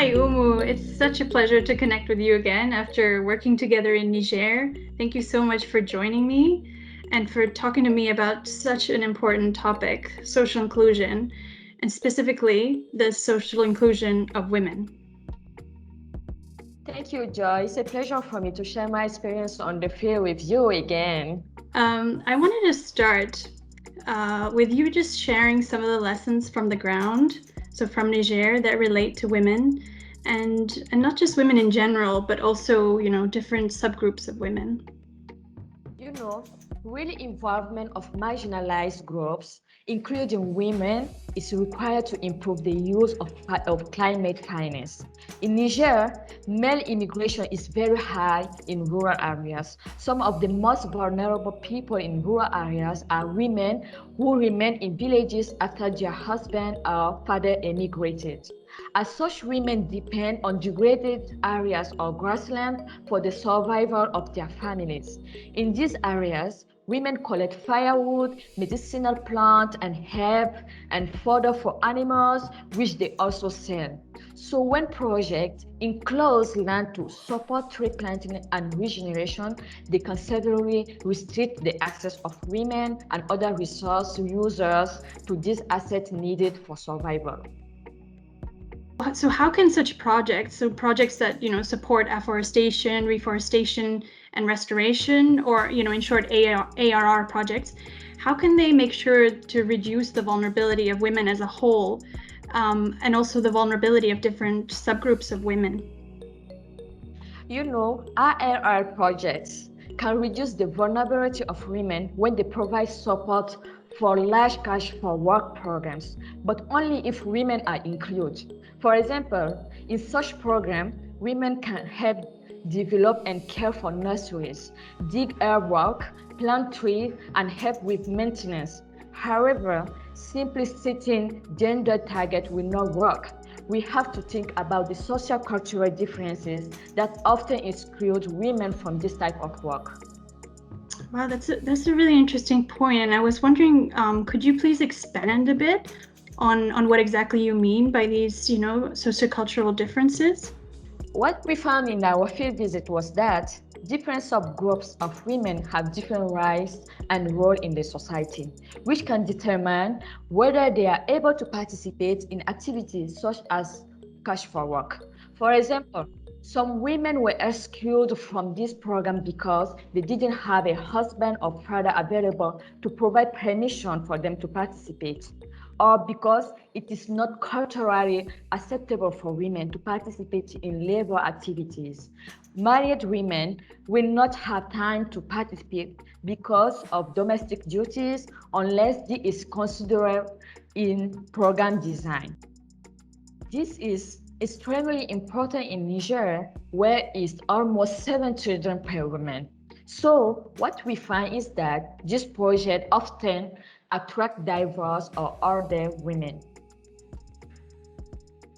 Hi, Oumou. It's such a pleasure to connect with you again after working together in Niger. Thank you so much for joining me and for talking to me about such an important topic, social inclusion, and specifically the social inclusion of women. Thank you, Joy. It's a pleasure for me to share my experience on the field with you again. I wanted to start with you just sharing some of the lessons from the ground, so from Niger, that relate to women, and not just women in general, but also, different subgroups of women. Real involvement of marginalized groups, including women, is required to improve the use of climate finance. In Niger, male immigration is very high in rural areas. Some of the most vulnerable people in rural areas are women who remain in villages after their husband or father emigrated. As such, women depend on degraded areas or grassland for the survival of their families. In these areas, women collect firewood, medicinal plants, and herb and fodder for animals, which they also sell. So when projects enclose land to support tree planting and regeneration, they considerably restrict the access of women and other resource users to these assets needed for survival. So how can such projects, projects that, support afforestation, reforestation, and restoration, or, in short, ARR projects, how can they make sure to reduce the vulnerability of women as a whole, and also the vulnerability of different subgroups of women? ARR projects can reduce the vulnerability of women when they provide support for large cash for work programs, but only if women are included. For example, in such program, women can help develop and care for nurseries, dig earthwork, plant trees, and help with maintenance. However, simply setting gender target will not work. We have to think about the socio-cultural differences that often exclude women from this type of work. Wow, that's a really interesting point. And I was wondering, could you please expand a bit on what exactly you mean by these, sociocultural differences? What we found in our field visit was that different subgroups of women have different rights and role in the society, which can determine whether they are able to participate in activities such as cash for work. For example, some women were excluded from this program because they didn't have a husband or father available to provide permission for them to participate, or because it is not culturally acceptable for women to participate in labor activities. Married women will not have time to participate because of domestic duties unless this is considered in program design. This is extremely important in Niger, where it's almost 7 children per woman. So what we find is that this project often attract diverse or older women.